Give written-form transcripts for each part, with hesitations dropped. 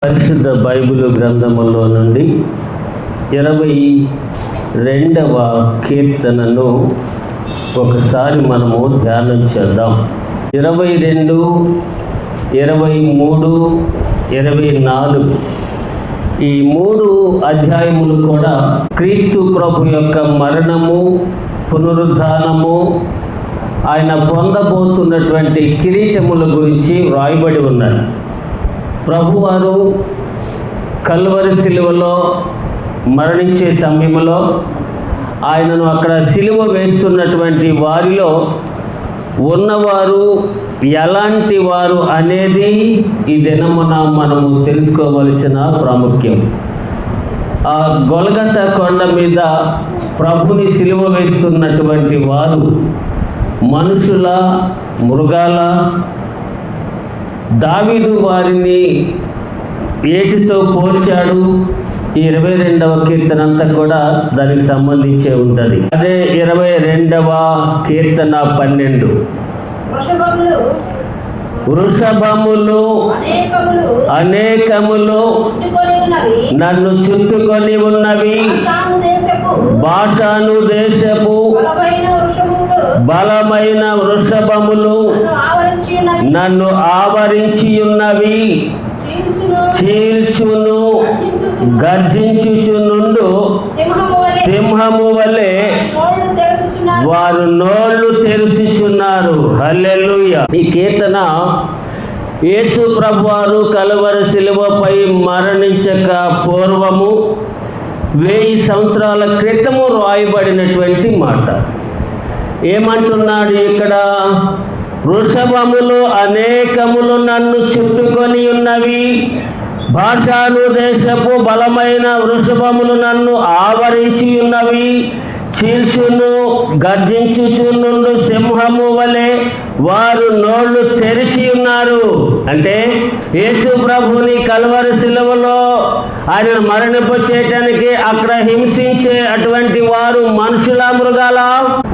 పరిశుద్ధ బైబిల్ గ్రంథములో నుండి 22వ కీర్తనను ఒకసారి మనము ధ్యానం చేద్దాం. 22, 23, 24 ఈ 3 అధ్యాయములు కూడా క్రీస్తు ప్రభు యొక్క మరణము, పునరుద్ధానము, ఆయన పొందబోతున్నటువంటి కిరీటముల గురించి వ్రాయబడి ఉన్నాయి. ప్రభువారు కల్వరి సిలువలో మరణించే సమయంలో ఆయనను అక్కడ సిలువ వేస్తున్నటువంటి వారిలో ఉన్నవారు ఎలాంటి వారు అనేది ఈ దినమున మనము తెలుసుకోవలసిన ప్రాముఖ్యం. ఆ గొల్గొతా కొండ మీద ప్రభుని సిలువ వేస్తున్నటువంటి వారు మనుషుల, మృగాల, దావీదు వారిని ఏటితో పోల్చాడు. ఈ 22వ కీర్తన అంతా కూడా దానికి సంబంధించే ఉంటుంది. అదే 22వ కీర్తన 12. వృషభములు అనేకములు నన్ను చుట్టుకొని ఉన్నవి, బాషాను దేశపు బలమైన వృషభములు నన్ను ఆవరించి ఉన్నవి. చీల్చును గర్జించుచునుండు సింహము వలె వారు నోళ్ళు తెరుచుచున్నారు. హల్లెలూయా. ఈ కీర్తన యేసు ప్రభువారు కల్వరి సిలువపై మరణించక పూర్వము 1000 సంవత్సరాల క్రితము రాయబడినటువంటి మాట. ఏమంటున్నాడు ఇక్కడ? వృషభములు అనేకములు నన్ను చుట్టుకొని ఉన్నవి, బాషాను దేశపు బలమైన వృషభములు నన్ను ఆవరించి ఉన్నవి. చీల్చును గర్జించుచునుండు సింహము వలె వారు నోళ్ళు తెరిచి ఉన్నారు. అంటే యేసు ప్రభుని కల్వరి సిలువలో ఆయన మరణింప చేయటానికి అక్కడ హింసించే అటువంటి వారు మనుషుల, మృగాల?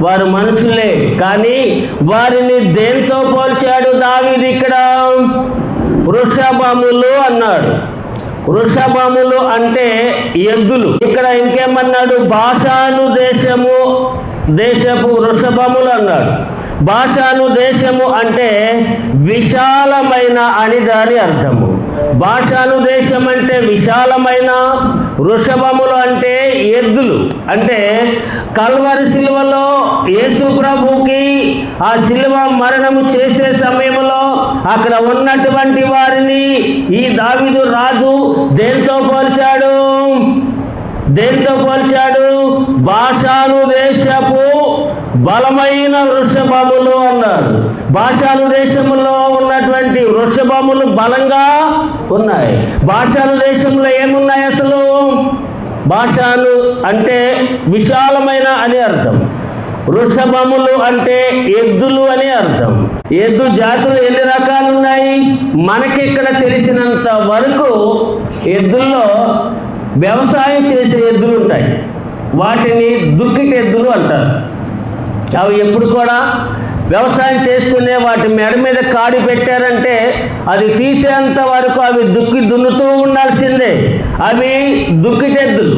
వారు మనుషులే. కానీ వారిని దేంతో పోల్చాడు దావీదు? ఇక్కడ వృషభములు అన్నాడు. వృషభములు అంటే ఎద్దులు. ఇక్కడ ఇంకేమన్నాడు? బాషాను దేశపు వృషభములు అన్నాడు. బాషాను దేశము అంటే విశాలమైన అని దాని అర్థము. బాషాను దేశం అంటే విశాలమైన, వృషభములు అంటే ఎద్దులు. అంటే కల్వరి సిలువలో యేసు ప్రభుకి ఆ సిలువ మరణము చేసే సమయంలో అక్కడ ఉన్నటువంటి వారిని ఈ దావీదు రాజు దేంతో పోల్చాడు? బాషాను దేశపు బలమైన వృషభములు అన్నాడు. బాషాను దేశంలో ఉన్నటువంటి వృషభములు బలంగా ఉన్నాయి. బాషాను దేశంలో ఏమున్నాయి అసలు? బాషాను అంటే విశాలమైన అని అర్థం. వృషభములు అంటే ఎద్దులు అని అర్థం. ఎద్దు జాతులు ఎన్ని రకాలు ఉన్నాయి? మనకి ఇక్కడ తెలిసినంత వరకు ఎద్దుల్లో వ్యవసాయం చేసే ఎద్దులు ఉంటాయి. వాటిని దుక్కిటెద్దులు అంటారు. అవి ఎప్పుడు కూడా వ్యవసాయం చేస్తూనే వాటి మెడ మీద కాడి పెట్టారంటే అది తీసేంత వరకు అవి దున్నుతూ ఉండాల్సిందే. అవి దుక్కిటెద్దులు.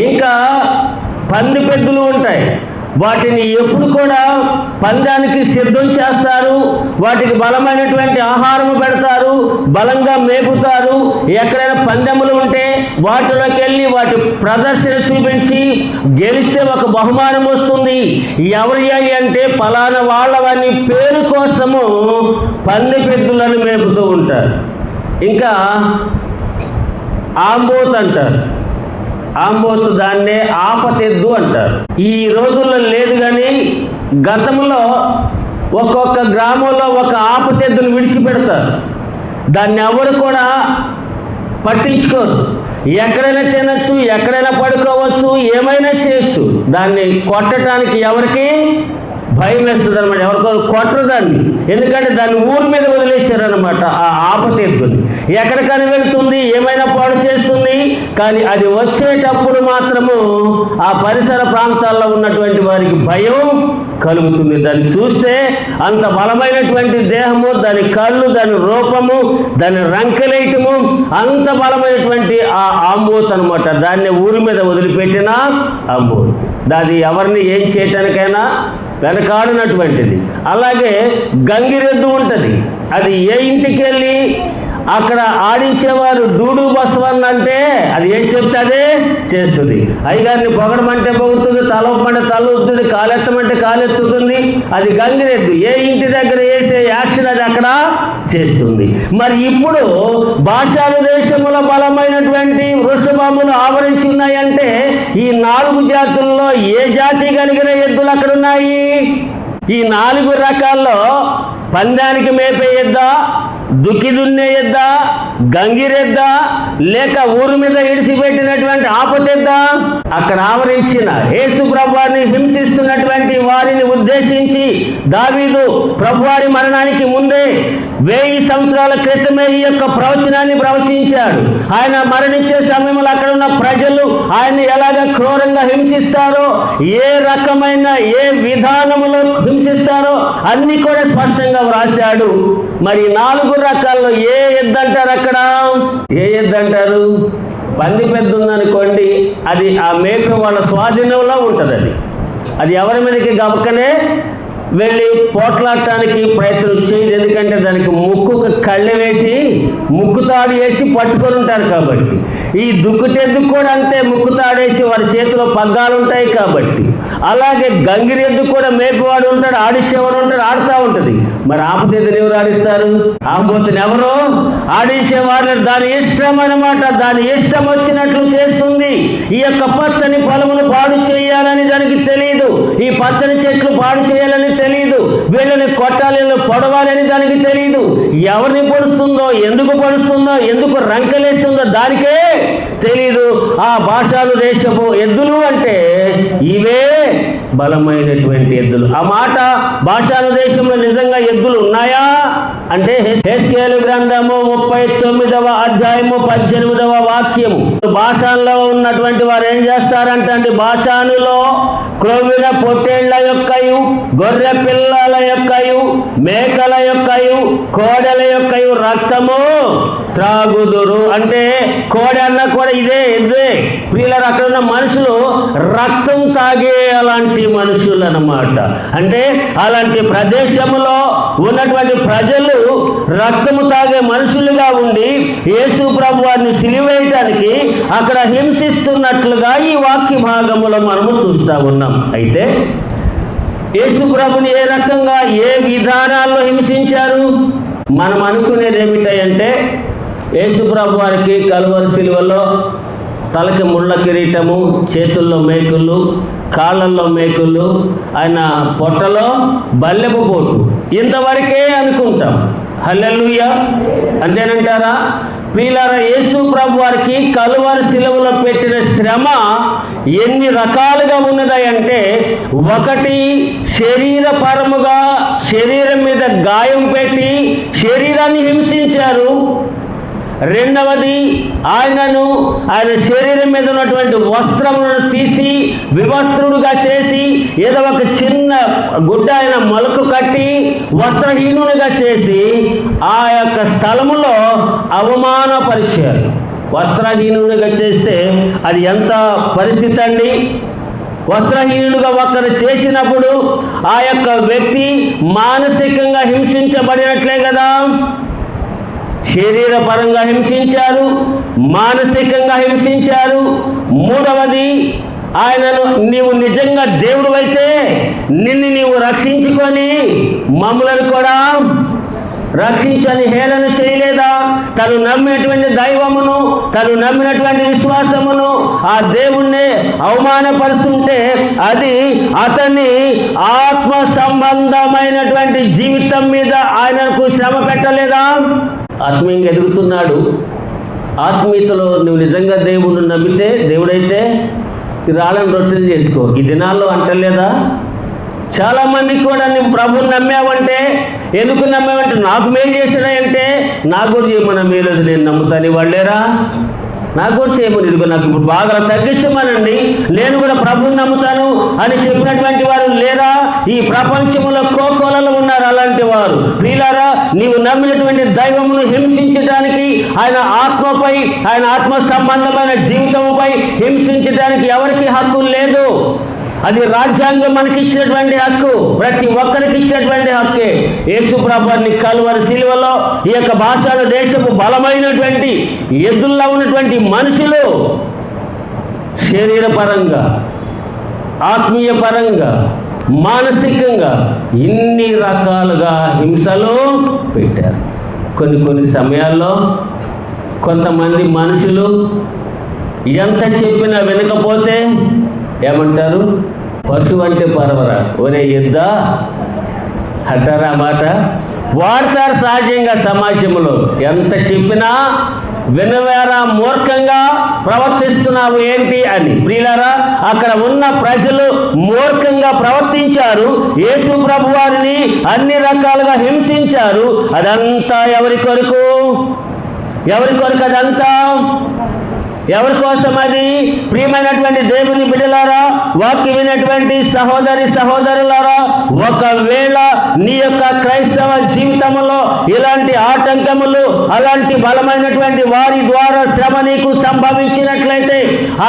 ఇంకా పంది పెద్దులు ఉంటాయి. వాటిని ఎప్పుడు కూడా పందానికి సిద్ధం చేస్తారు. వాటికి బలమైనటువంటి ఆహారం పెడతారు, బలంగా మేపుతారు. ఎక్కడైనా పందెములు ఉంటే వాటిలోకి వెళ్ళి వాటి ప్రదర్శన చూపించి గెలిస్తే ఒక బహుమానం వస్తుంది. ఎవరి అంటే పలానా వాళ్ళవని పేరు కోసము పంది పెద్దులను మేపుతూ ఉంటారు. ఇంకా ఆంబోత్ అంటారు. ఆంబోతు దాన్నే ఆపతెద్దు అంటారు. ఈ రోజుల్లో లేదు, కానీ గతంలో ఒక్కొక్క గ్రామంలో ఒక ఆపతెద్దును విడిచిపెడతారు. దాన్ని ఎవరు కూడా పట్టించుకోరు. ఎక్కడైనా తినచ్చు, ఎక్కడైనా పడుకోవచ్చు, ఏమైనా చేయొచ్చు. దాన్ని కొట్టడానికి ఎవరికి భయం వేస్తుంది అనమాట. ఎవరికో కొట్టరు దాన్ని. ఎందుకంటే దాన్ని ఊరి మీద వదిలేశారనమాట. ఆ ఆపతెద్దుని ఎక్కడికైనా వెళ్తుంది, ఏమైనా పాడు చేస్తుంది. కానీ అది వచ్చేటప్పుడు మాత్రము ఆ పరిసర ప్రాంతాల్లో ఉన్నటువంటి వారికి భయం కలుగుతుంది. దాన్ని చూస్తే అంత బలమైనటువంటి దేహము, దాని కళ్ళు, దాని రూపము, దాని రంకెలేయటము అంత బలమైనటువంటి ఆ ఆంబోతు అనమాట. దాన్ని ఊరి మీద వదిలిపెట్టిన ఆంబోతు. అది ఎవరిని ఏం చేయటానికైనా వెనకాడినటువంటిది. అలాగే గంగిరెద్దు ఉంటుంది. అది ఏ ఇంటికి వెళ్ళి అక్కడ ఆడించేవారు డూడు బసవన్ అంటే అది ఏం చెప్తే అదే చేస్తుంది. అయ్యగారిని పొగడమంటే పొగుడుతుంది, తల ఒప్పమంటే తల ఊపుతుంది, కాలెత్తమంటే కాలెత్తుతుంది. అది గంగిరెద్దు. ఏ ఇంటి దగ్గర వేసే యాక్షన్ అది అక్కడ చేస్తుంది. మరి ఇప్పుడు భాషాల దేశంలో బలమైనటువంటి వృషభములు ఆవరించి ఉన్నాయంటే ఈ 4 జాతుల్లో ఏ జాతి కలిగిన ఎద్దులు అక్కడ ఉన్నాయి? ఈ 4 రకాల్లో పందానికి మేపే ఎద్దా, దుక్కి దున్నే ఎద్దా, గంగిరెద్దా, లేక ఊరు మీద ఇడిసిపెట్టినటువంటి ఆపతెద్దా? అక్కడ ఆవరించిన యేసు ప్రభువారిని హింసిస్తున్నటువంటి వారిని ఉద్దేశించి దావీదు ప్రభువారి మరణానికి ముందే 1000 సంవత్సరాల క్రితమే ఈ యొక్క ప్రవచనాన్ని ప్రవచించాడు. ఆయన మరణించే సమయంలో అక్కడ ఉన్న ప్రజలు ఆయన్ని ఎలాగ క్రూరంగా హింసిస్తారో, ఏ రకమైన ఏ విధానములో హింసిస్తారో అన్ని కూడా స్పష్టంగా వ్రాశాడు. మరి 4 రకాల్లో ఏ ఎద్దంటారు? అక్కడ ఏ ఎద్దంటారు? పంది పెద్ద ఉందనుకోండి, అది ఆ మేపే వాళ్ళ స్వాధీనంలో ఉంటుంది. అది ఎవరి మీదకి గబకనే వెళ్ళి పోట్లాడటానికి ప్రయత్నం చేయదు. ఎందుకంటే దానికి ముక్కుకు కళ్ళె వేసి ముక్కుతాడు వేసి పట్టుకొని ఉంటారు కాబట్టి. ఈ దుక్కుటెద్దు కూడా అంతే, ముక్కుతాడేసి వారి చేతిలో పగ్గాలు ఉంటాయి కాబట్టి. అలాగే గంగిరెద్దు కూడా మేపేవాడు ఉంటాడు, ఆడించేవాడు ఉంటాడు, ఆడుతూ ఉంటుంది. మరి ఆపతెద్దుని ఎవరు ఆడిస్తారు? ఆంబోతుని ఎవరు ఆడించేవారు? దాని ఇష్టం అన్నమాట. దాని ఇష్టం వచ్చినట్లు చేస్తుంది. ఈ యొక్క పచ్చని పొలమును పాడు చేయాలని దానికి తెలియదు. ఈ పచ్చని చెట్లు పాడు చేయాలని తెలియదు. వీళ్ళని కొట్టాలి, పొడవాలని దానికి తెలియదు. ఎవరిని పొడుస్తుందో, ఎందుకు పొడుస్తుందో, ఎందుకు రంకెలేస్తుందో దానికే తెలీదు. ఆ భాషాలు దేశపు ఎద్దులు అంటే ఇవే బలమైనటువంటి ఎద్దులు. ఆ మాట భాషాల దేశంలో నిజంగా ఎద్దులు ఉన్నాయా అంటే హెస్కేలు గ్రంథము 39వ అధ్యాయము 18వ వాక్యము. భాషాల్లో ఉన్నటువంటి వారు ఏం చేస్తారంటే భాషానులో క్రొవ్విన పొట్టేళ్ల యొక్కయు, గొర్రె పిల్లల యొక్కయు, మేకల యొక్కయు, కోడెల యొక్కయు రక్తము త్రాగుదురు. అంటే కోడె అన్న కూడా ఇదే ప్రియులారా, అక్కడ ఉన్న మనుషులు రక్తం తాగే అలాంటి మనుషులు అన్నమాట. అంటే అలాంటి ప్రదేశంలో ఉన్నటువంటి ప్రజలు రక్తము తాగే మనుషులుగా ఉండి యేసు ప్రభు వారిని సిలువేయటానికి అక్కడ హింసిస్తున్నట్లుగా ఈ వాక్య భాగములో మనము చూస్తూ ఉన్నాం. అయితే యేసు ప్రభుని ఏ రకంగా ఏ విధానాల్లో హింసించారు? మనం అనుకునేది ఏమిటంటే యేసు ప్రభు వారికి కలువరి సిలువలో తలకి ముళ్ళ కిరీటము, చేతుల్లో మేకులు, కాళ్ళల్లో మేకులు, ఆయన పొట్టలో బల్లెపు పోటు, ఇంతవరకే అనుకుంటాం. హల్లెలూయా అంతేనంటారా? ప్రియులారా, యేసు ప్రభు వారికి కలువరి సిలువలో పెట్టిన శ్రమ ఎన్ని రకాలుగా ఉన్నదంటే, ఒకటి శరీరపరముగా శరీరం మీద గాయం పెట్టి శరీరాన్ని హింసించారు. రెండవది ఆయన శరీరం మీద ఉన్నటువంటి వస్త్రములను తీసి వివస్త్రుడుగా చేసి ఏదో ఒక చిన్న గుడ్డ ఆయన మొలకు కట్టి వస్త్రహీనునిగా చేసి ఆ యొక్క స్థలములో అవమానపరిచారు. వస్త్రహీనునిగా చేస్తే అది ఎంత పరిస్థితి అండి? వస్త్రహీనుడుగా ఒకరు చేసినప్పుడు ఆ యొక్క వ్యక్తి మానసికంగా హింసించబడినట్లే కదా. శరీరపరంగా హింసించారు, మానసికంగా హింసించారు. మూడవది, ఆయనను నీవు నిజంగా దేవుడు అయితే నిన్ను నీవు రక్షించుకొని మమ్ములను కూడా రక్షించని హేళన చేయలేదా? తను నమ్మినటువంటి దైవమును, తను నమ్మినటువంటి విశ్వాసమును ఆ దేవుణ్ణి అవమానపరుస్తుంటే అది అతని ఆత్మ సంబంధమైనటువంటి జీవితం మీద ఆయనకు శ్రమ పెట్టలేదా? ఆత్మీయంగా ఎదుగుతున్నాడు. ఆత్మీయతలో నువ్వు నిజంగా దేవుడిని నమ్మితే, దేవుడైతే రాళ్ళని రొట్టెలు చేసుకో. ఈ దినాల్లో అంటలేదా? చాలామంది కూడా నువ్వు ప్రభుని నమ్మావంటే, ఎందుకు నమ్మావంటే నాకు మేలు చేసినాయంటే, నా గురించి మన మేలు నేను నమ్ముతాను వాళ్ళేరా. నాకు కూడా చేయమని, ఇదిగో నాకు ఇప్పుడు బాగా తగ్గించమనండి, నేను కూడా ప్రభువుని నమ్ముతాను అని చెప్పినటువంటి వారు లేరా? ఈ ప్రపంచంలో కోకోలలో ఉన్నారు అలాంటి వారు. ప్రియులారా, నీవు నమ్మినటువంటి దైవమును హింసించడానికి, ఆయన ఆత్మపై, ఆయన ఆత్మ సంబంధమైన జీవితంపై హింసించడానికి ఎవరికి హక్కు లేదు. అది రాజ్యాంగం మనకి ఇచ్చినటువంటి హక్కు, ప్రతి ఒక్కరికి ఇచ్చినటువంటి హక్కే. యేసు ప్రభువుని కల్వరి శిలువలో ఈ యొక్క భాషల దేశపు బలమైనటువంటి ఎద్దుల్లో ఉన్నటువంటి మనుషులు శరీరపరంగా, ఆత్మీయ పరంగా, మానసికంగా ఇన్ని రకాలుగా హింసలు పెట్టారు. కొన్ని సమయాల్లో కొంతమంది మనుషులు ఎంత చెప్పినా వినకపోతే ఏమంటారు? పశువు అంటే పరవరా, ఒరే ఎద్దా అంటారా మాట? వాడతారు సహజంగా సమాజంలో. ఎంత చెప్పినా వినవేరా, మూర్ఖంగా ప్రవర్తిస్తున్నావు ఏంటి అని. ప్రియులారా, అక్కడ ఉన్న ప్రజలు మూర్ఖంగా ప్రవర్తించారు, యేసు ప్రభు వారిని అన్ని రకాలుగా హింసించారు. అదంతా ఎవరి కొరకు? అదంతా ఎవరి కోసం? అది ప్రియమైనటువంటి దేవుని బిడ్డలారా, వాక్యం వినటువంటి సహోదరి సహోదరులారా, ఒకవేళ నీ యొక్క క్రైస్తవ జీవితంలో ఇలాంటి ఆటంకములు, అలాంటి బలమైనటువంటి వారి ద్వారా శ్రమ నీకు సంభవించినట్లయితే,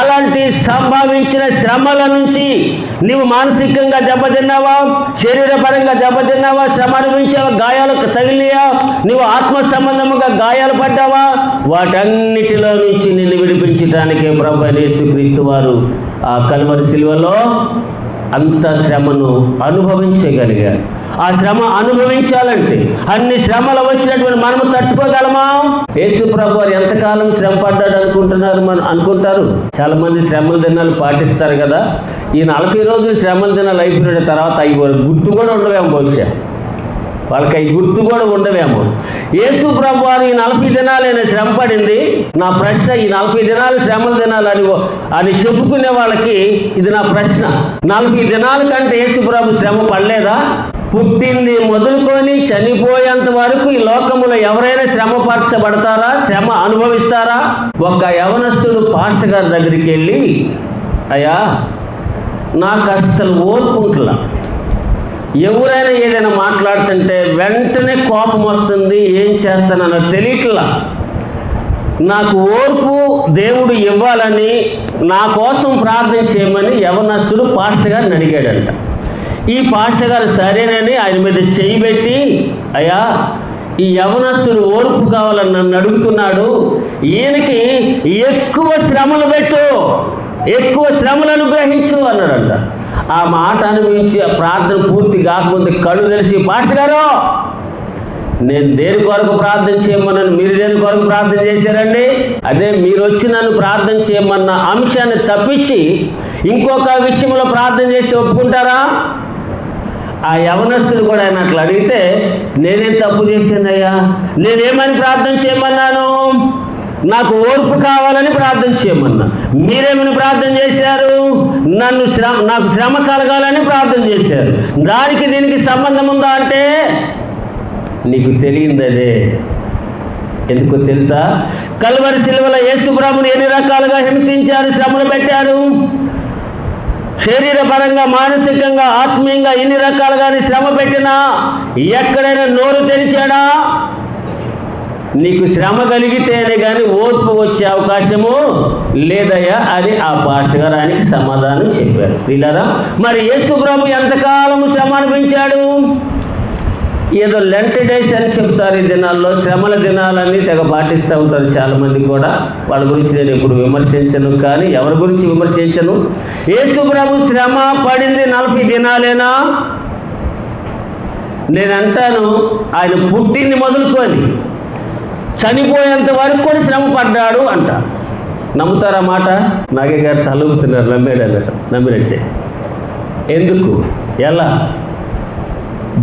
అలాంటి సంభవించిన శ్రమల నుంచి నీవు మానసికంగా దెబ్బతిన్నావా, శరీరపరంగా దెబ్బతిన్నావా, శ్రమ అనుభవించావా, గాయాలకు తగిలియా, నీవు ఆత్మ సంబంధముగా గాయాలు పడ్డావా, వాటన్నిటిలో నుంచి నిన్ను విడిపించడానికే ప్రభు యేసుక్రీస్తు వారు ఆ కల్వరి శిలువలో అంత శ్రమను అనుభవించగలిగారు. ఆ శ్రమ అనుభవించాలంటే అన్ని శ్రమలు వచ్చినటువంటి మనము తట్టుకోగలమా? యేసు ప్రభు వారు ఎంతకాలం శ్రమ పడ్డాడు అనుకుంటారు? చాలా మంది శ్రమల దినాలు పాటిస్తారు కదా. ఈ 40 రోజులు శ్రమల దినాలు అయిపోయిన తర్వాత అవి గుర్తు కూడా ఉండవేమో, బహుశా వాళ్ళకి అవి గుర్తు కూడా ఉండవేమో. యేసు ప్రభు వారు ఈ 40 దినాలైనా శ్రమ పడింది. నా ప్రశ్న, ఈ 40 దినాలు శ్రమల దినాలు అని చెప్పుకునే వాళ్ళకి ఇది నా ప్రశ్న. 40 దినాల కంటే యేసు ప్రభు శ్రమ పడలేదా? పుట్టింది మొదలుకొని చనిపోయేంత వరకు ఈ లోకములో ఎవరైనా శ్రమపరచబడతారా? శ్రమ అనుభవిస్తారా? ఒక యవనస్తుడు పాస్టర్ గారి దగ్గరికి వెళ్ళి, అయ్యా నాకు అస్సలు ఓర్పుంట్లా, ఎవరైనా ఏదైనా మాట్లాడుతుంటే వెంటనే కోపం వస్తుంది, ఏం చేస్తానో తెలియట్లా, నాకు ఓర్పు దేవుడు ఇవ్వాలని నా కోసం ప్రార్థన చేయమని యవనస్తుడు పాస్టర్ గారిని అడిగాడంట. ఈ పాస్టర్ గారు సరేనని ఆయన మీద చేయి పెట్టి, అయ్యా ఈ యవనస్తుడు ఓర్పు కావాలని నన్ను అడుగుతున్నాడు, ఈయనకి ఎక్కువ శ్రమలు పెట్టు, ఎక్కువ శ్రమలు అనుగ్రహించు అన్నాడంట. ఆ మాట అనుభవించి ఆ ప్రార్థన పూర్తి కాకముందు కళ్ళు తెలిసి, పాస్టర్ గారు నేను దేని కొరకు ప్రార్థన చేయమన్నాను, మీరు దేని కొరకు ప్రార్థన చేశారండి? అదే మీరు వచ్చి నన్ను ప్రార్థన చేయమన్న అంశాన్ని తప్పించి ఇంకొక విషయంలో ప్రార్థన చేస్తే ఒప్పుకుంటారా? ఆ యవనస్తుడు కూడా ఆయన అట్లా అడిగితే, నేనేం తప్పు చేశానయ్యా, నేనేమని ప్రార్థన చేయమన్నాను? నాకు ఓర్పు కావాలని ప్రార్థన చేయమన్నా. మీరేమని ప్రార్థన చేశారు? నాకు శ్రమ కలగాలని ప్రార్థన చేశారు. దానికి దీనికి సంబంధం ఉందా అంటే నీకు తెలియంది అదే. ఎందుకో తెలుసా? కల్వరి శిలువలో యేసు ప్రభువుని ఎన్ని రకాలుగా హింసించారు, శ్రమలు పెట్టారు. శరీరపరంగా, మానసికంగా, ఆత్మీయంగా ఎన్ని రకాలుగా శ్రమ పెట్టినా ఎక్కడైనా నోరు తెరిచాడా? నీకు శ్రమ కలిగితేనే కానీ ఓర్పు వచ్చే అవకాశము లేదయ్యా అని ఆ పాస్టర్ గారు ఆయనకి సమాధానం చెప్పారు. పిల్లరా, మరి యేసు ప్రభు ఎంతకాలము శ్రమ అనిపించాడు? ఏదో లెంట్ డేస్ అని చెప్తారు ఈ దినాల్లో, శ్రమల దినాలని తెగ పాటిస్తూ ఉంటారు చాలామంది కూడా. వాళ్ళ గురించి నేను ఎప్పుడు విమర్శించను, కానీ ఎవరి గురించి విమర్శించను. యేసు ప్రభు శ్రమ పడింది 40 దినాలేనా? నేను అంటాను, ఆయన పుట్టింది మొదలుకొని చనిపోయేంత వరకు కూడా శ్రమ పడ్డాడు అంట. నమ్ముతారా మాట? నాగే గారు తలూపుతున్నారు, నమ్మినట్టే. ఎందుకు? ఎలా?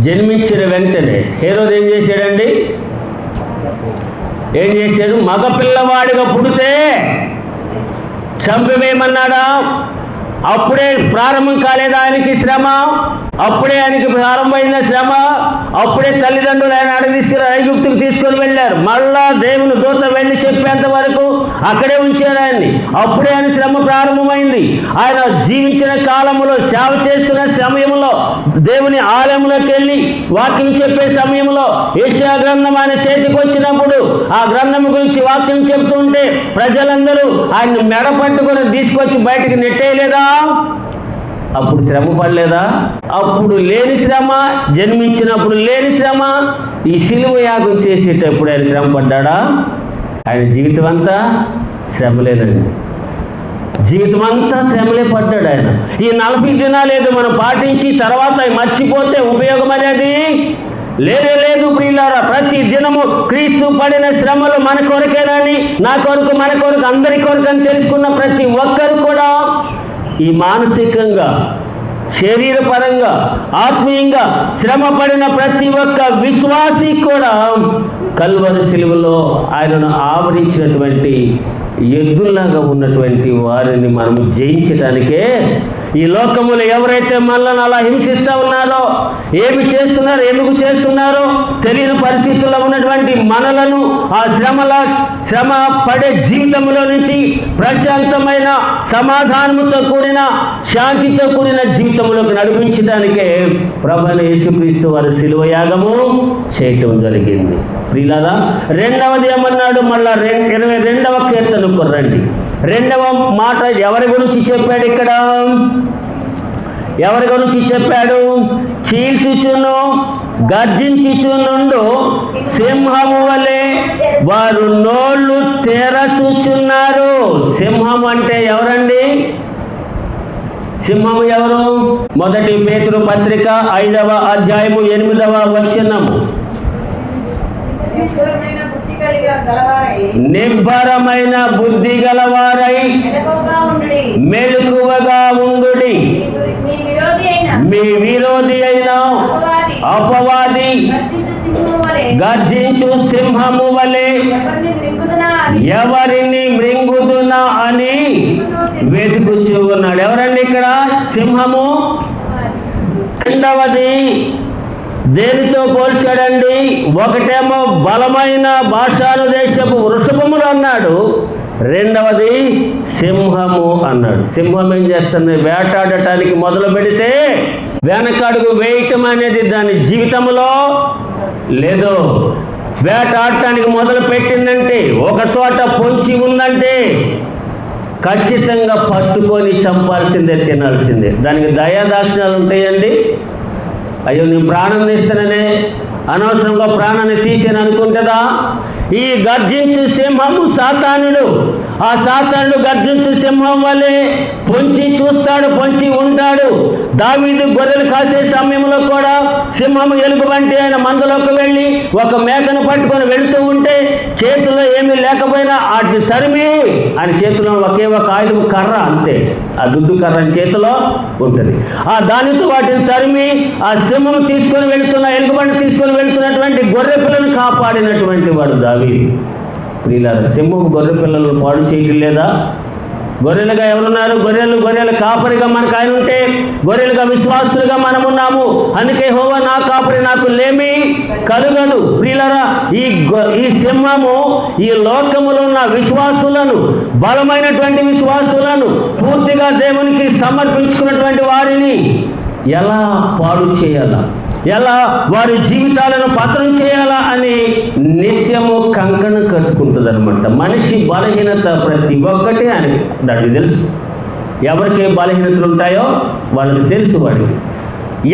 జన్మించిన వెంటనే హేరోదు ఏం చేశాడండి? ఏం చేశాడు? మగ పిల్లవాడిగా పుడితే చంపివేయమన్నాడా? అప్పుడే ప్రారంభం కాలేదా ఆయనకి శ్రమ? అప్పుడే ఆయనకి ప్రారంభమైన శ్రమ. అప్పుడే తల్లిదండ్రులు ఆయన అడిగి తీసుకుని ఐగుప్తుకు తీసుకొని వెళ్ళారు. మళ్ళా దేవుని దూత వెళ్ళి చెప్పేంత వరకు అక్కడే ఉంచారు ఆయన్ని. అప్పుడే ఆయన శ్రమ ప్రారంభమైంది. ఆయన జీవించిన కాలంలో, సేవ చేస్తున్న సమయంలో, దేవుని ఆలయంలోకి వెళ్ళి వాక్యం చెప్పే సమయంలో యెషయా గ్రంథం ఆయన చేతికి వచ్చినప్పుడు ఆ గ్రంథం గురించి వాక్యం చెప్తుంటే ప్రజలందరూ ఆయన్ని మెడ పట్టుకొని తీసుకొచ్చి బయటికి నెట్టేయలేదా? అప్పుడు శ్రమ పడలేదా? అప్పుడు లేని శ్రమ, జన్మించినప్పుడు లేని శ్రమ, ఈ సిలువ యాగం చేసేటప్పుడు ఆయన శ్రమ పడ్డాడా? ఆయన జీవితం అంతా శ్రమలేనండి. జీవితం అంతా శ్రమలే పడ్డాడు ఆయన. ఈ 40 దినాలు ఏదో మనం పాటించి తర్వాత మర్చిపోతే ఉపయోగం అనేది లేదు ప్రియులారా. ప్రతి దినము క్రీస్తు పడిన శ్రమలు మన కొరకేనని, నా కొరకు, మన కొరకు, అందరి కొరకు అని తెలుసుకున్న ప్రతి ఒక్కరు కూడా ఈ మానసికంగా, శరీరపరంగా, ఆత్మీయంగా శ్రమ పడిన ప్రతి ఒక్క విశ్వాసి కూడా కల్వరి సిలువలో ఆయనను ఆవరించినటువంటి ఎద్దుల్లాగా ఉన్నటువంటి వారిని మనము జయించడానికే ఈ లోకములు ఎవరైతే మనల్ని అలా హింసిస్తూ ఉన్నారో, ఏమి చేస్తున్నారో, ఎందుకు చేస్తున్నారో తెలియని పరిస్థితుల్లో ఉన్నటువంటి మనలను ఆ శ్రమ పడే జీవితంలో నుంచి ప్రశాంతమైన, సమాధానంతో కూడిన, శాంతితో కూడిన జీవితంలోకి నడిపించడానికే ప్రభువైన యేసుక్రీస్తు వారి శిలువ యాగము చేయటం జరిగింది. ప్రియులారా, రెండవది ఏమన్నాడు? మళ్ళా 22వ కీర్తనకు రండి. 2వ మాట ఎవరి గురించి చెప్పాడు ఇక్కడ? ఎవరి గురించి చెప్పాడు? చీల్చుచును గర్జించుచునుండు సింహము వలె వారు నోళ్ళు తెరచుచున్నారు. సింహం అంటే ఎవరండి? సింహము ఎవరు? 1 పేతురు పత్రిక 5వ అధ్యాయము 8వ వచనము. నిబ్బరమైన బుద్ధి గలవారై మెలకువగా ఉండుడి. మీ విరోధి అయిన అపవాది గర్జించు సింహము వలె ఎవరిని మృంగుదునా అని వెతుకుచూ ఉన్నాడు. ఎవరండి ఇక్కడ సింహము? రెండవది దేనితో పోల్చాడండి? ఒకటేమో బలమైన భాషాను దేశపు వృషభములు అన్నాడు, రెండవది సింహము అన్నాడు. సింహం ఏం చేస్తుంది? వేటాడటానికి మొదలు పెడితే వెనకడుగు వేయటం అనేది దాని జీవితంలో లేదు. వేటాడటానికి మొదలు పెట్టిందంటే, ఒక చోట పొంచి ఉందంటే ఖచ్చితంగా పట్టుకొని చంపాల్సిందే, తినాల్సిందే. దానికి దయాదాక్షిణాలు ఉంటాయండి. అయ్యో నేను ప్రాణం తీస్తాననే అనవసరంగా ప్రాణాన్ని తీసేని అనుకుంటుందా? ఈ గర్జించు సింహము సాతానుడు. ఆ సాతానుడు గర్జించు సింహం వల్లే పొంచి చూస్తాడు, పొంచి ఉంటాడు. దావీదు గొర్రెలు కాసే సమయంలో కూడా సింహము ఎలుగుబంటి ఆయన మందలోకి వెళ్ళి ఒక మేకను పట్టుకొని వెళుతూ ఉంటే చేతిలో ఏమీ లేకపోయినా వాటిని తరిమి, ఆయన చేతిలో ఒకే ఒక ఆయుధం కర్ర, అంతే. ఆ దుడ్డు కర్ర చేతిలో ఉంటుంది. ఆ దానితో వాటిని తరిమి ఆ సింహం తీసుకొని వెళుతున్న, ఎలుగుబంటి తీసుకొని వెళుతున్నటువంటి గొర్రె పిల్లను కాపాడినటువంటి వాడు దావీదు. ప్రియులారా, సింహం గొర్రె పిల్లలను పాడు చేయటం లేదా? గొర్రెలుగా ఎవరున్నారు? గొర్రెల కాపరిగా మనకు ఆయన ఉంటే, గొర్రెలుగా విశ్వాసులుగా మనం ఉన్నాము. అందుకే యెహోవా నా కాపరి, నాకు లేమి కలుగదు. ప్రియులారా, ఈ సింహము ఈ లోకములో ఉన్న విశ్వాసులను, బలమైనటువంటి విశ్వాసులను, పూర్తిగా దేవునికి సమర్పించుకున్నటువంటి వారిని ఎలా పాడు చేయాలా, ఎలా వారి జీవితాలను పతనం చేయాలా అని నిత్యము కంకణం కట్టుకుంటుంది అనమాట. మనిషి బలహీనత ప్రతి ఒక్కటి అని దానికి తెలుసు. ఎవరికి బలహీనతలు ఉంటాయో వాళ్ళకి తెలుసు. వాడికి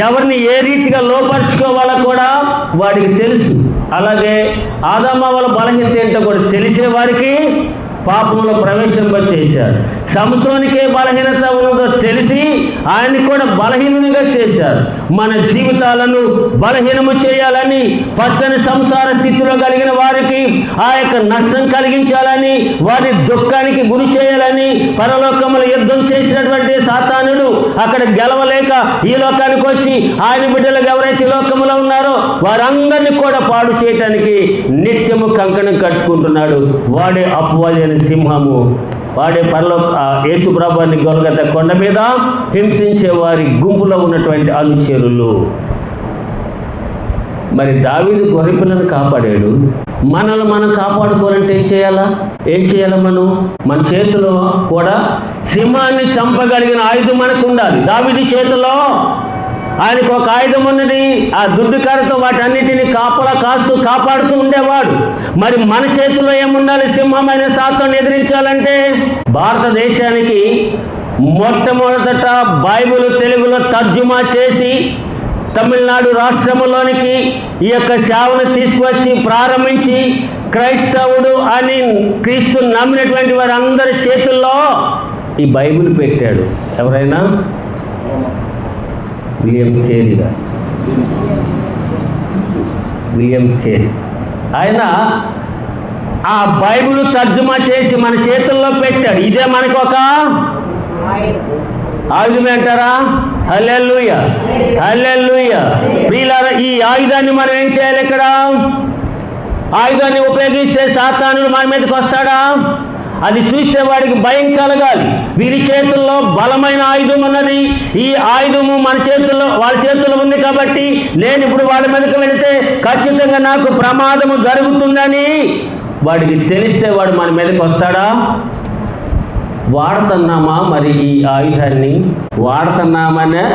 ఎవరిని ఏ రీతిగా లోపరుచుకోవాలో కూడా వాడికి తెలుసు. అలాగే ఆదామవ్వల బలహీనత ఏంటో కూడా తెలిసే వారికి పాపంలో ప్రవేశింపచేశాడు. సంసోనికే బలహీనత ఉన్నదో తెలిసి ఆయన్ని కూడా బలహీనునిగా చేశారు. మన జీవితాలను బలహీనము చేయాలని, పచ్చని సంసార స్థితిలో కలిగిన వారికి ఆ యొక్క నష్టం కలిగించాలని, వారి దుఃఖానికి గురి చేయాలని పరలోకములో యుద్ధం చేసినటువంటి సాతానుడు అక్కడ గెలవలేక ఈ లోకానికి వచ్చి ఆయన బిడ్డలకు ఎవరైతే ఈ లోకములో ఉన్నారో వారందరినీ కూడా పాడు చేయటానికి నిత్యము కంకణం కట్టుకుంటున్నాడు. వాడే అపవాది సింహము వాడే యేసు ప్రభువుని గొల్గొతా కొండ మీద హింసించే వారి గుంపులో ఉన్నటువంటి అనుచరులు. మరి దావీదు గొర్రెపిల్లను కాపాడాడు. మనల్ని మనం కాపాడుకోవాలంటే ఏం చేయాలా మన చేతిలో కూడా సింహాన్ని చంపగలిగిన ఆయుధం మనకు ఉండాలి. దావీదు చేతిలో ఆయనకు ఒక ఆయుధం ఉన్నది. ఆ దుడ్డు కర్రతో వాటన్నిటిని కాపాడుతూ ఉండేవాడు. మరి మన చేతిలో ఏముండాలి? సింహమైన సాతాను ఎదిరించాలంటే భారతదేశానికి మొట్టమొదట బైబిల్ తెలుగులో తర్జుమా చేసి తమిళనాడు రాష్ట్రంలోనికి ఈ యొక్క సేవను తీసుకువచ్చి ప్రారంభించి క్రైస్తవుడు అని క్రీస్తు నమ్మినటువంటి వారందరి చేతుల్లో ఈ బైబిల్ పెట్టాడు. ఎవరైనా? William Carey. ఆయన ఆ బైబిల్ తర్జుమా చేసి మన చేతుల్లో పెట్టాడు. ఇదే మనకు ఒక ఆయుధమే అంటారా? హల్లెలూయా, హల్లెలూయా. ప్రియులారా, ఈ ఆయుధాన్ని మనం ఏం చేయాలి? ఇక్కడ ఆయుధాన్ని ఉపయోగిస్తే సాతానుడు మన మీదకి వస్తాడా? అది చూస్తే వాడికి భయం కలగాలి. వీరి చేతుల్లో బలమైన ఆయుధం ఉన్నది. ఈ ఆయుధము మన చేతుల్లో, వాళ్ళ చేతుల్లో ఉంది కాబట్టి నేను ఇప్పుడు వాళ్ళ మీదకి వెళితే ఖచ్చితంగా నాకు ప్రమాదము జరుగుతుందని వాడికి తెలిస్తే వాడు మన మీదకి వస్తాడా? వాడుతున్నామా మరి ఈ ఆయుధాన్ని? వాడుతున్నామనే,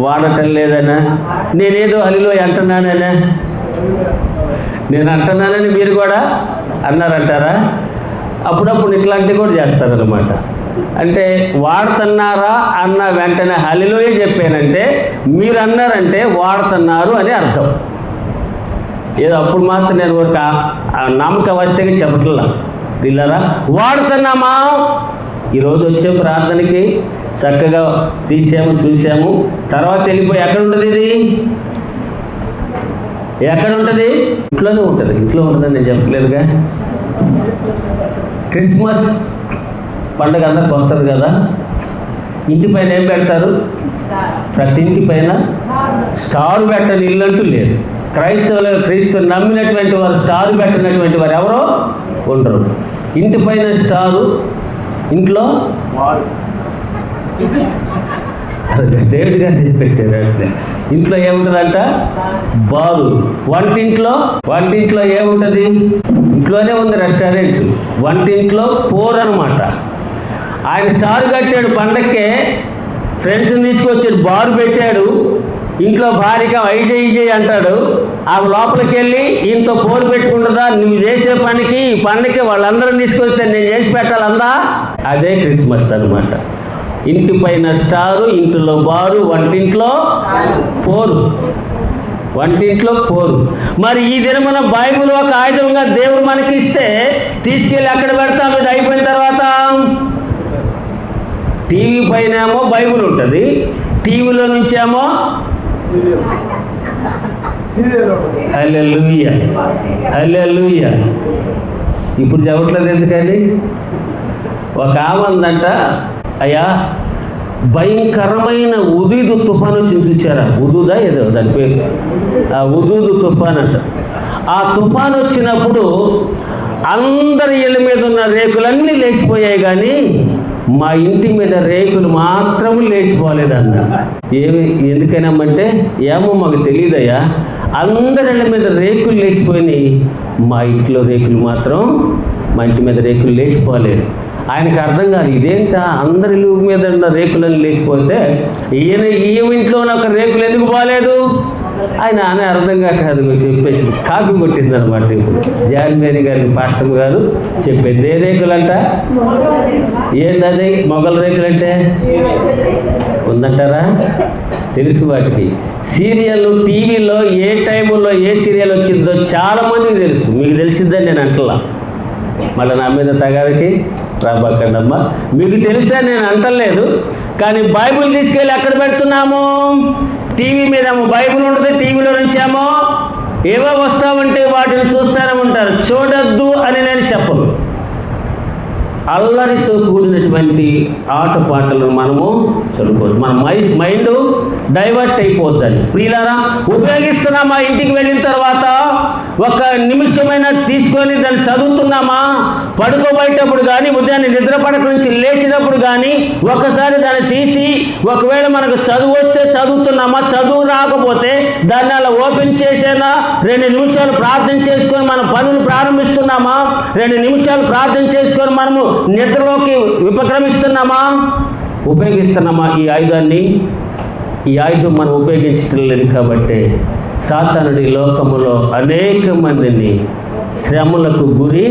వాడటం లేదనా? నేనేదో హల్లెలూయా అంటున్నాననే, నేను అంటున్నానని మీరు కూడా అన్నారంటారా? అప్పుడప్పుడు ఇట్లాంటివి కూడా చేస్తారనమాట. అంటే వాడుతున్నారా అన్న వెంటనే హల్లెలూయా చెప్పానంటే మీరు అన్నారంటే వాడుతున్నారు అని అర్థం. ఏదో అప్పుడు మాత్రం నేను ఒక నమ్మక వస్తేగా చెప్పట్లా. పిల్లరా, వాడుతున్నామా? ఈరోజు వచ్చే ప్రార్థనకి చక్కగా తీసాము, చూసాము, తర్వాత వెళ్ళిపోయి ఎక్కడ ఉంటుంది? ఇది ఎక్కడ ఉంటుంది? ఇంట్లోనే ఉంటుంది. ఇంట్లో ఉంటుందని నేను చెప్పలేదుగా. క్రిస్మస్ పండుగ అందరికి వస్తుంది కదా. ఇంటి పైన ఏం పెడతారు? ప్రతి ఇంటి పైన స్టార్ పెట్టని ఇల్లు అంటూ లేదు. క్రీస్తు నమ్మినటువంటి వారు స్టార్ పెట్టినటువంటి వారు ఎవరో ఉండరు. ఇంటి పైన స్టారు, ఇంట్లో దేవుడి గారు చెప్పేసారు. అంటే ఇంట్లో ఏముంటుందంట? బారు. వంటింట్లో ఏముంటుంది? ఇంట్లోనే ఉంది రెస్టారెంట్. వంటింట్లో పోర్ అనమాట. ఆయన స్టార్ కట్టాడు పండక్కే, ఫ్రెండ్స్ని తీసుకొచ్చాడు, బారు పెట్టాడు. ఇంట్లో భార్యగా ఐజయ్ అంటాడు. ఆమె లోపలికి వెళ్ళి ఈయనతో పోరు పెట్టుకుంటుందా? నువ్వు చేసే పనికి ఈ పండుగకి వాళ్ళందరం తీసుకొస్తే నేను చేసి పెట్టాలందా? అదే క్రిస్మస్ అనమాట. ఇంటి పైన స్టారు, ఇంటిలో బారు, వంటింట్లో పోరు. మరి ఈ దినమున బైబిల్ ఒక ఆయుధంగా దేవుడు మనకి ఇస్తే తీసుకెళ్ళి అక్కడ పెడతాం. ఇది అయిపోయిన తర్వాత టీవీ పైన ఏమో బైబిల్ ఉంటుంది, టీవీలో నుంచేమో హల్లెలూయా, హల్లెలూయా. ఇప్పుడు చెప్పట్లేదు ఎందుకని? ఒక ఆమె ఉందంట, అయ్యా భయంకరమైన ఉదూదు తుఫాను వచ్చి చూసారా? ఉదూదా ఏదో దాని పేరు, ఆ ఉదూదు తుఫాన్ అంట. ఆ తుఫాను వచ్చినప్పుడు అందరి ఇళ్ళ మీద ఉన్న రేకులన్నీ లేచిపోయాయి, కానీ మా ఇంటి మీద రేకులు మాత్రం లేచిపోలేదన్న. ఎందుకైనామంటే ఏమో మాకు తెలియదయ్యా, అందరి ఇళ్ళ మీద రేకులు లేచిపోయినాయి, మా ఇంట్లో రేకులు మాత్రం, మా ఇంటి మీద రేకులు లేచిపోలేదు. ఆయనకు అర్థం కాదు, ఇదేంటా అందరి ఇల్లు మీద ఉన్న రేకులను లేచిపోతే ఈయన ఇంట్లోనే ఒక రేకులు ఎందుకు పోలేదు? ఆయన అనే అర్థం కాదు చెప్పేసి కాపీ కొట్టిందనమాట. ఇప్పుడు జాన్ మేరీ గారికి పాస్టర్ గారు చెప్పింది. ఏ రేకులంట? ఏంటది? మొగల రేకులంటే ఉందంటారా? తెలుసు వాటికి. సీరియల్ టీవీలో ఏ టైంలో ఏ సీరియల్ వచ్చిందో చాలామందికి తెలుసు. మీకు తెలిసిద్దని నేను అంటలా, మళ్ళీ నా మీద తగాదికి రాబక్కండమ్మా. మీకు తెలిసా నేను అంటలేదు, కానీ బైబిల్ తీసుకెళ్ళి ఎక్కడ పెడుతున్నాము? టీవీ మీద బైబిల్ ఉంటుంది, టీవీలో నుంచేమో ఏవో వస్తామంటే వాటిని చూస్తూనే ఉంటారు. చూడొద్దు అని నేను చెప్పను. అల్లరితో కూడినటువంటి ఆటపాటలను మనము చదువుకోవచ్చు. మన మైండ్ డైవర్ట్ అయిపోద్దని. ప్రియులారా, ఉపయోగిస్తున్నామా? ఇంటికి వెళ్ళిన తర్వాత ఒక నిమిషమైనా తీసుకొని దాన్ని చదువుతున్నామా? పడుకోబోయేటప్పుడు కానీ, ఉదయాన్నే నిద్ర పడక నుంచి లేచినప్పుడు కానీ ఒకసారి దాన్ని తీసి, ఒకవేళ మనకు చదువు వస్తే చదువుతున్నామా, చదువు రాకపోతే దాన్ని అలా ఓపెన్ చేసేనా 2 నిమిషాలు ప్రార్థన చేసుకొని మన పనులు ప్రారంభిస్తున్నామా? 2 నిమిషాలు ప్రార్థన చేసుకొని మనము నిద్రలోకి ఉపక్రమిస్తున్నామా? ఉపయోగిస్తున్నామా ఈ ఆయుధాన్ని? ఈ ఆయుధం మనం ఉపయోగించడం లేదు కాబట్టి సాతానుడి లోకములో అనేక మందిని శ్రమలకు గురి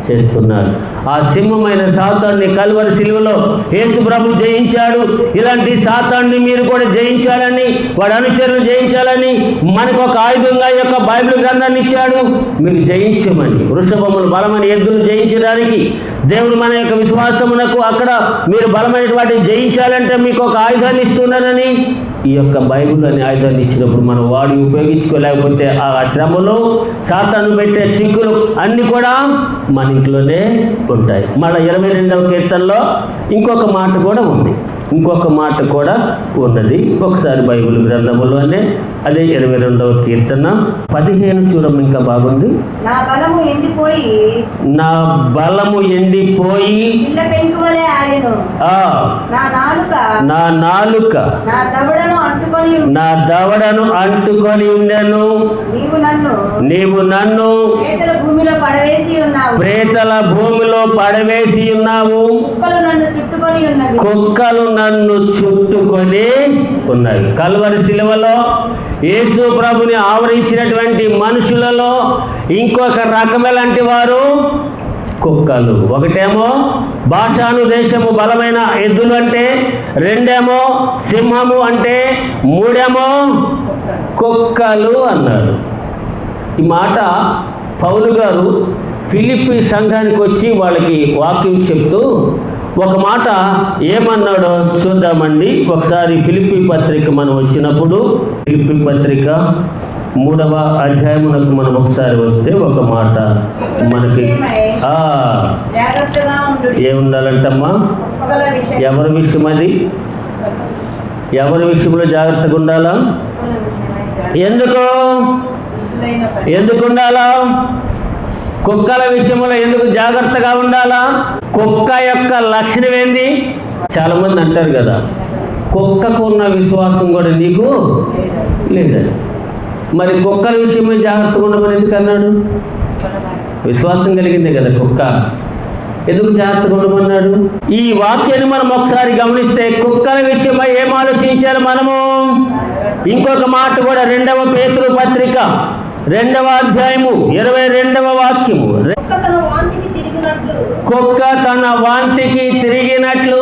చేస్తున్నారు. ఆ సింహమైన సాతాన్ని కల్వరి శిలువలో యేసు ప్రభు జయించాడు. ఇలాంటి సాతాన్ని మీరు కూడా జయించాలని, వాడి అనుచరులు జయించాలని మనకు ఒక ఆయుధంగా ఈ యొక్క బైబిల్ గ్రంథాన్ని ఇచ్చాడు. మీరు జయించమని, వృషభములు బలమైన ఎద్దులు జయించడానికి దేవుడు మన యొక్క విశ్వాసమునకు అక్కడ మీరు బలమైన వాటిని జయించాలంటే మీకు ఒక ఆయుధాన్ని ఇస్తున్నానని ఈ యొక్క బైబిల్ అనే ఆయుధాన్ని ఇచ్చినప్పుడు మనం వాడి ఉపయోగించుకోలేకపోతే ఆ శ్రమలు, సాతాను పెట్టే చిక్కులు అన్నీ కూడా మన ఇంట్లోనే ఉంటాయి. మళ్ళీ 22వ కీర్తనలో ఇంకొక మాట కూడా ఉంది. ఒకసారి బైబిల్ గ్రంథములోనే అదే 22వ కీర్తన 15 చూడడం ఇంకా బాగుంది. నా బలము ఎండిపోయి నా నాలుక నా దవడను అంటుకొని ఉండెను. నీవు నన్ను ప్రేతల భూమిలో పడవేసి ఉన్నావు. కుక్కలు నన్ను చుట్టుకొని ఉన్నవి. కల్వరి శిలువలో యేసు ప్రభుని ఆవరించినటువంటి మనుషులలో ఇంకొక రకమేలాంటి వారు కుక్కలు. ఒకటేమో బాషాను దేశము బలమైన ఎద్దులు అంటే, 2 సింహము అంటే, 3 కుక్కలు అన్నాడు. ఈ మాట పౌలు గారు ఫిలిప్పీ సంఘానికి వచ్చి వాళ్ళకి వాక్యం చెప్తూ ఒక మాట ఏమన్నాడో చూద్దామండి. ఒకసారి ఫిలిప్పీ పత్రిక మనం వచ్చినప్పుడు, ఫిలిప్పీ పత్రిక 3వ అధ్యాయమునకు మనం ఒకసారి వస్తే ఒక మాట మనకి ఏముండాలంటమ్మా? ఎవరి విషయం అది? ఎవరి విషయంలో జాగ్రత్తగా ఉండాలా? ఎందుకు ఉండాలా? కుక్కల విషయంలో ఎందుకు జాగ్రత్తగా ఉండాలా? కుక్క యొక్క లక్షణం ఏంది? చాలా మంది అంటారు కదా, కుక్కకు ఉన్న విశ్వాసం కూడా నీకు లేదని. మరి కుక్కల విషయమే జాగ్రత్తగా ఉండమని ఎందుకు అన్నాడు? విశ్వాసం కలిగిందే కదా కుక్క. ఎందుకు జాగ్రత్తగా ఉండమన్నాడు? ఈ వాక్యాన్ని మనం ఒకసారి గమనిస్తే కుక్కల విషయమై ఏం ఆలోచించారు మనము? ఇంకొక మాట కూడా 2వ పేతురు పత్రిక 2వ అధ్యాయము 22వ వాక్యము. కుక్క తన వాంతికి తిరిగినట్లు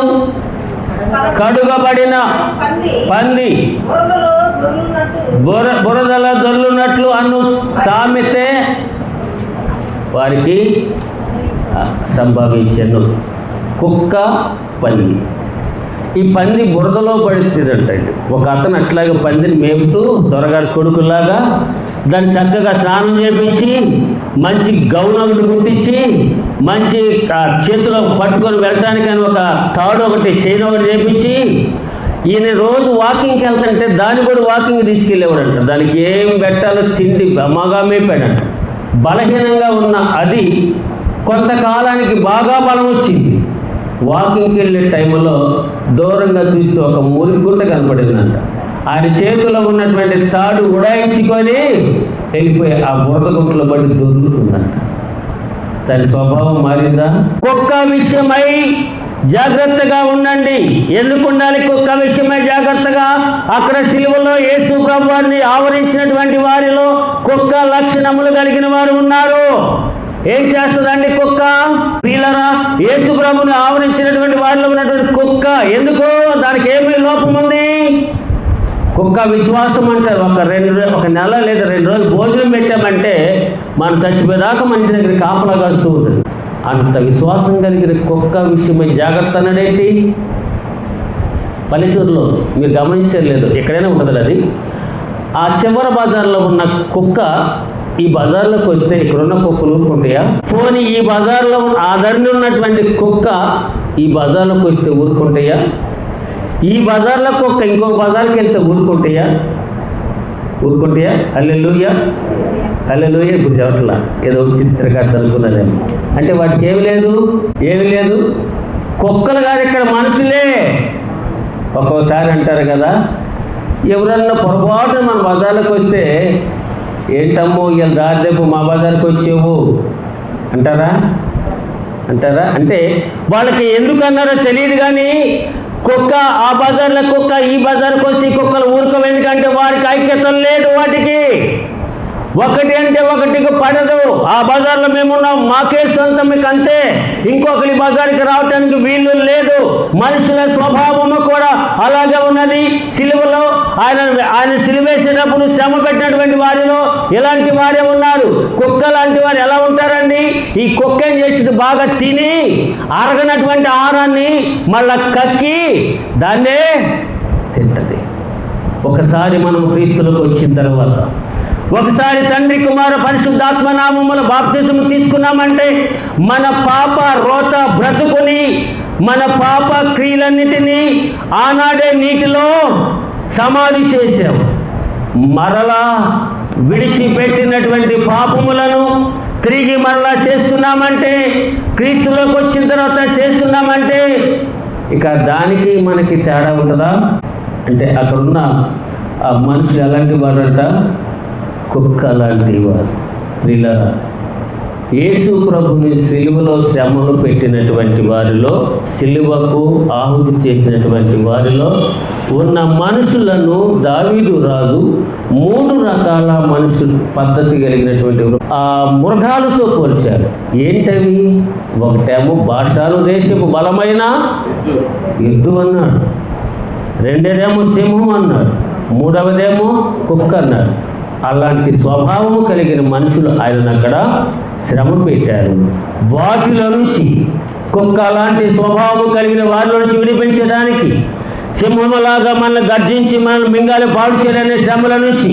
కడుగబడిన పంది బురదల దొర్లునట్లు అను సామెతే వారికి సంభవించెను. కుక్క, పంది. ఈ పంది బురదలో పడుతుందంటండి. ఒక అతను అట్లాగే పందిని మేపుతూ దొరగారి కొడుకులాగా దాన్ని చక్కగా స్నానం చేపించి, మంచి గౌనములు కుట్టించి, మంచి చేతిలో పట్టుకొని వెళ్ళటానికని ఒక తాడు ఒకటి చైన్ ఒకటి చేపించి, ఈయన రోజు వాకింగ్కి వెళ్తుంటే దాన్ని కూడా వాకింగ్ తీసుకెళ్ళేవాడంట. దానికి ఏం పెట్టాలో తిండి బాగా మేపాడంట. బలహీనంగా ఉన్న అది కొంతకాలానికి బాగా బలం వచ్చింది. వాకింగ్కి వెళ్ళే టైంలో దూరంగా చూస్తే ఒక మురిగుంట కనపడిందంట. ఆయన చేతిలో ఉన్నటువంటి తాడు ఉడాయించుకొని వెళ్ళిపోయి ఆ బురద గుంటలో పడి దొరుకుతుందంట. దాని స్వభావం మారిందా? కుక్క విషయమై జాగ్రత్తగా ఉండండి. ఎందుకు ఉండాలి కుక్క విషయమై జాగ్రత్తగా? అక్కడ సిలువలో యేసు ప్రభు వారిని ఆవరించినటువంటి వారిలో కుక్క లక్షణములు కలిగిన వారు ఉన్నారు. ఏం చేస్తుందండి కుక్క? ప్రియులారా, యేసు ప్రభుని ఆవరించినటువంటి వారిలో ఉన్నటువంటి కుక్క ఎందుకు? దానికి ఏమి లోపం ఉంది? కుక్క విశ్వాసం అంటారు. ఒక నెల లేదా 2 రోజులు భోజనం పెట్టామంటే మనం చచ్చిపోయేదాకా మన ఇంటి దగ్గర కాపలా కాస్తూ ఉంటుంది. అంత విశ్వాసం కలిగిన కుక్క విషయమై జాగ్రత్త అన్నాడేంటి? పల్లెటూరులో మీరు గమనించలేదు, ఎక్కడైనా ఉండదు అది. ఆ చివర బజార్లో ఉన్న కుక్క ఈ బజార్లోకి వస్తే ఇక్కడున్న కుక్కలు ఊరుకుంటాయా? పోనీ ఈ బజార్లో ఆదరణ ఉన్నటువంటి కుక్క ఈ బజార్లోకి వస్తే ఊరుకుంటాయా? ఈ బజార్లో కుక్క ఇంకొక బజార్కి వెళ్తే ఊరుకుంటాయా? హల్లెలూయా హల్లెలూయా. ఇప్పుడు చెప్పట్లా, ఏదో చిత్రకాశ అనుకున్నదేమో. అంటే వాటికి ఏమి లేదు. కుక్కలు కాదు, ఇక్కడ మనుషులే. ఒక్కోసారి అంటారు కదా, ఎవరన్నా పొరపాటు మన బజార్లోకి వస్తే, ఏంటమ్మో ఇలా దాదాపు మా బజార్కి వచ్చేవు అంటారా? అంటే వాళ్ళకి ఎందుకు అన్నారో తెలియదు. కానీ కుక్క ఆ బజార్లో కుక్క ఈ బజార్కి వచ్చి కుక్కలు ఊరుకోవు. ఎందుకంటే వారికి ఐక్యత లేదు. వాటికి ఒకటి అంటే ఒకటికి పడదు. ఆ బజార్లో మేమున్నాం, మాకే సొంతం, మీకు అంతే. ఇంకొకరి బజార్కి రావటానికి వీలు లేదు. మనుషుల స్వభావము కూడా అలాగే ఉన్నది. సిలువలో ఆయన సిలువేసేటప్పుడు శ్రమ పెట్టినటువంటి వారిలో ఇలాంటి వారే ఉన్నారు. కుక్క లాంటి వారు ఎలా ఉంటారండి? ఈ కుక్క ఏం చేసింది? బాగా తిని అరగనటువంటి ఆహారాన్ని మళ్ళా కక్కి దాన్నే తింటది. ఒకసారి మనం క్రీస్తులకు వచ్చిన తర్వాత, ఒకసారి తండ్రి కుమార పరిశుద్ధాత్మ నామముల బాప్తిజం తీసుకున్నామంటే మన పాప రోత బ్రతుకుని, మన పాప క్రియలన్నిటినీ ఆనాడే నీటిలో సమాధి చేశాం. మరలా విడిచిపెట్టినటువంటి పాపములను తిరిగి మరలా చేస్తున్నామంటే, క్రీస్తులోకి వచ్చిన తర్వాత చేస్తున్నామంటే, ఇక దానికి మనకి తేడా ఉంటుందా? అంటే అక్కడున్న ఆ మనుషులు ఎలాంటి వారంట? కుక్క లాంటి వారు. ప్రియులారా, యేసు ప్రభుని సిలువలో శ్రమలు పెట్టినటువంటి వారిలో, సిలువకు ఆహుతి చేసినటువంటి వారిలో ఉన్న మనుషులను దావీదు రాజు 3 రకాల మనుషులు పద్ధతి కలిగినటువంటి ఆ మృగాలతో పోల్చారు. ఏంటవి? ఒకటేమో బాషాను దేశపు బలమైన ఎద్దు అన్నాడు, రెండేదేమో సింహం అన్నాడు, మూడవదేమో కుక్క అన్నాడు. అలాంటి స్వభావము కలిగిన మనుషులు ఆయనను అక్కడ శ్రమ పెట్టారు. వాటిలో నుంచి, కుక్క లాంటి స్వభావం కలిగిన వారిలో నుంచి విడిపించడానికి, సింహములాగా మనల్ని గర్జించి మనల్ని మింగాలి పాడు చేయాలనే శ్రమల నుంచి,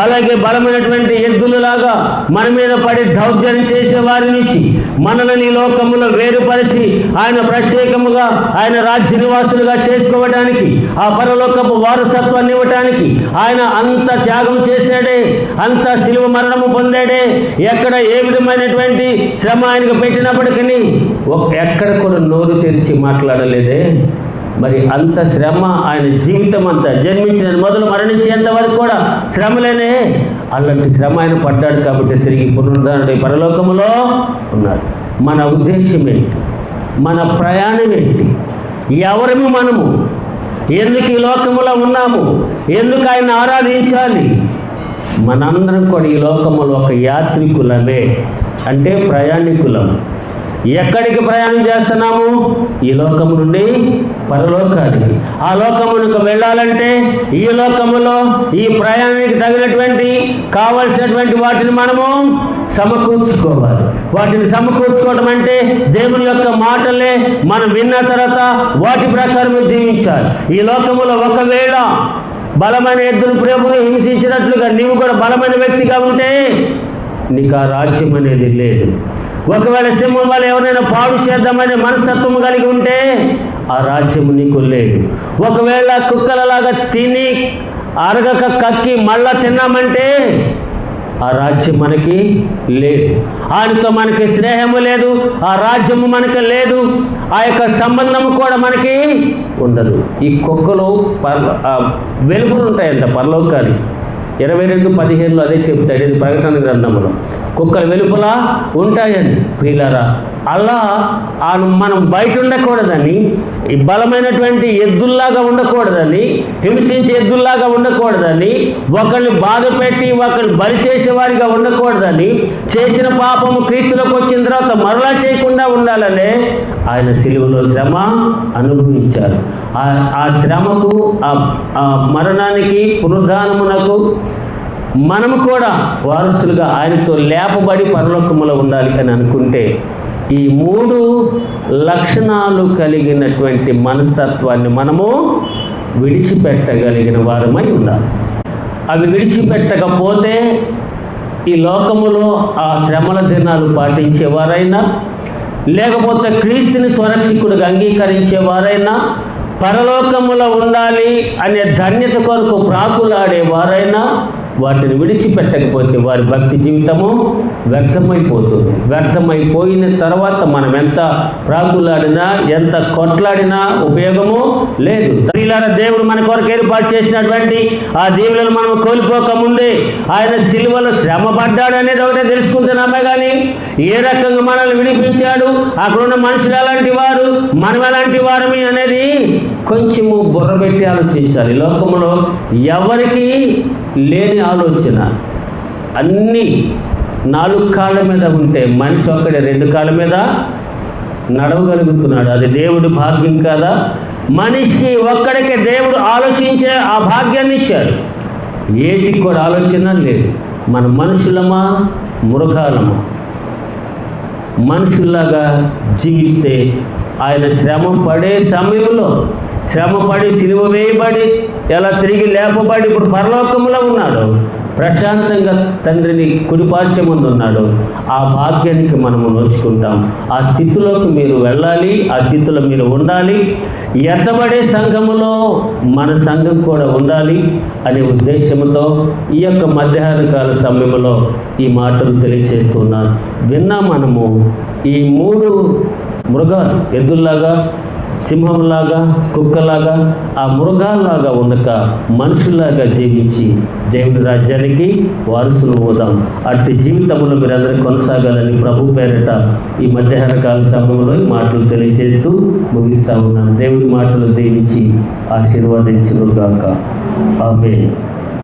అలాగే బలమైనటువంటి ఎద్దులలాగా మన మీద పడి దౌర్జన్యం చేసే వారి నుంచి మనల్ని ఈ లోకములో వేరుపరిచి ఆయన ప్రత్యేకముగా ఆయన రాజ్య నివాసులుగా చేసుకోవడానికి, ఆ పరలోకపు వారసత్వాన్ని ఇవ్వటానికి ఆయన అంత త్యాగం చేశాడే, అంత శిలువ మరణము పొందాడే. ఎక్కడ ఏ విధమైనటువంటి శ్రమ ఆయనకు పెట్టినప్పటికీ ఎక్కడ కూడా నోరు తెరిచి మాట్లాడలేదే. మరి అంత శ్రమ ఆయన జీవితం అంతా, జన్మించిన మొదలు మరణించేంత వరకు కూడా శ్రమలేనే. అలాంటి శ్రమ ఆయన పడ్డాడు కాబట్టి తిరిగి పునరుద్ధరణ పరలోకములో ఉన్నాడు. మన ఉద్దేశం ఏంటి? మన ప్రయాణం ఏంటి? ఎవరము మనము? ఎందుకు ఈ లోకములో ఉన్నాము? ఎందుకు ఆయన ఆరాధించాలి? మనందరం కూడా ఈ లోకములో ఒక యాత్రికులమే, అంటే ప్రయాణికులం. ఎక్కడికి ప్రయాణం చేస్తున్నాము? ఈ లోకము నుండి పరలోకానికి. ఆ లోకమునకు వెళ్ళాలంటే ఈ లోకములో ఈ ప్రయాణానికి తగినటువంటి కావలసినటువంటి వాటిని మనము సమకూర్చుకోవాలి. వాటిని సమకూర్చుకోవడం అంటే దేవుని యొక్క మాటలే మనం విన్న తర్వాత వాటి ప్రకారం జీవించాలి. ఈ లోకములో ఒకవేళ బలమైన ఎద్దులు ప్రభుని హింసించినట్లుగా నీవు కూడా బలమైన వ్యక్తిగా ఉంటే నీకు ఆ రాజ్యం అనేది లేదు. ఒకవేళ సింహం వల్ల ఎవరైనా పాడు చేద్దామనే మనస్తత్వం కలిగి ఉంటే ఆ రాజ్యం నీకు లేదు. ఒకవేళ కుక్కలలాగా తిని అరగక కక్కి మళ్ళా తిన్నామంటే ఆ రాజ్యం మనకి లేదు. ఆయనతో మనకి స్నేహము లేదు, ఆ రాజ్యము మనకి లేదు, ఆ యొక్క సంబంధము కూడా మనకి ఉండదు. ఈ కుక్కలు వెలుగులు ఉంటాయంట పరలోకానికి. 22:15 అదే చెప్తాడు, ఇది ప్రకటన గ్రంథంలో. కుక్కలు వెలుపలా ఉంటాయని. ప్రియులారా, అలా మనం బయట ఉండకూడదని, ఈ బలమైనటువంటి ఎద్దుల్లాగా ఉండకూడదని, హింసించే ఎద్దుల్లాగా ఉండకూడదని, ఒకరిని బాధ పెట్టి ఒకరిని బలి చేసేవారిగా ఉండకూడదని, చేసిన పాపము క్రీస్తులోకి వచ్చిన తర్వాత మరలా చేయకుండా ఉండాలనే ఆయన సిలువలో శ్రమ అనుభవించారు. ఆ శ్రమకు, ఆ మరణానికి, పునరుద్ధానమునకు మనము కూడా వారసులుగా ఆయనతో లేపబడి పరలోకములో ఉండాలి అని అనుకుంటే ఈ 3 లక్షణాలు కలిగినటువంటి మనస్తత్వాన్ని మనము విడిచిపెట్టగలిగిన వారమై ఉండాలి. అవి విడిచిపెట్టకపోతే ఈ లోకములో ఆ శ్రమల దినాలు పాటించేవారైనా, లేకపోతే క్రీస్తుని స్వరక్షకుడిగా అంగీకరించేవారైనా, పరలోకములో ఉండాలి అనే ధన్యత కొరకు ప్రాకులాడేవారైనా వాటిని విడిచిపెట్టకపోతే వారి భక్తి జీవితము వ్యర్థమైపోతుంది. వ్యర్థమైపోయిన తర్వాత మనం ఎంత ప్రాకులాడినా, ఎంత కొట్లాడినా ఉపయోగము లేదు. తల్లిలారా, దేవుడు మన కొరకు ఏర్పాటు చేసినటువంటి ఆ దీవులను మనం కోల్పోకముందే ఆయన సిలువలో శ్రమ పడ్డాడు అనేది ఒకటే తెలుసుకుంటున్నామే కానీ ఏ రకంగా మనల్ని విడిపించాడు, అక్కడున్న మనుషులు ఎలాంటి వారు, మనం ఎలాంటి వారమి అనేది కొంచెము బుర్ర పెట్టి ఆలోచించాలి. లోకంలో ఎవరికి లేని ఆలోచన. అన్నీ 4 కాళ్ళ మీద ఉంటే మనిషి ఒక్కడే 2 కాళ్ళ మీద నడవగలుగుతున్నాడు. అది దేవుడి భాగ్యం కదా. మనిషికి ఒక్కడికే దేవుడు ఆలోచించే ఆ భాగ్యాన్ని ఇచ్చాడు. ఏటికి కూడా ఆలోచన లేదు. మన మనుషులమా మృగాలమా? మనుషుల్లాగా జీవిస్తే ఆయన శ్రమ పడే సమయంలో, శ్రమపడి సిలువ వేయబడి ఎలా తిరిగి లేపబడి ఇప్పుడు పరలోకంలో ఉన్నాడు, ప్రశాంతంగా తండ్రిని కుడిపార్శ్వం ముందు ఉన్నాడు. ఆ భాగ్యానికి మనము నోచుకుంటాం. ఆ స్థితిలోకి మీరు వెళ్ళాలి, ఆ స్థితిలో మీరు ఉండాలి. ఎత్తబడే సంఘములో మన సంఘం కూడా ఉండాలి అనే ఉద్దేశంతో ఈ యొక్క మధ్యాహ్న కాల సమయంలో ఈ మాటలు తెలియచేస్తున్నాను. విన్నా మనము ఈ 3 మృగాలు, ఎద్దుల్లాగా, సింహంలాగా, కుక్కలాగా, ఆ మృగాల్లాగా ఉండక మనుషుల్లాగా జీవించి దేవుని రాజ్యానికి వారసులు అవుదాం. అట్టి జీవితంలో మీరందరూ కొనసాగాలని ప్రభు పేరిట ఈ మధ్యాహ్న కాల సమయంలో మాటలు తెలియజేస్తూ ముగిస్తా ఉన్నాను. దేవుడి మాటలు దీవించి ఆశీర్వదించును గాక. ఆమేన్.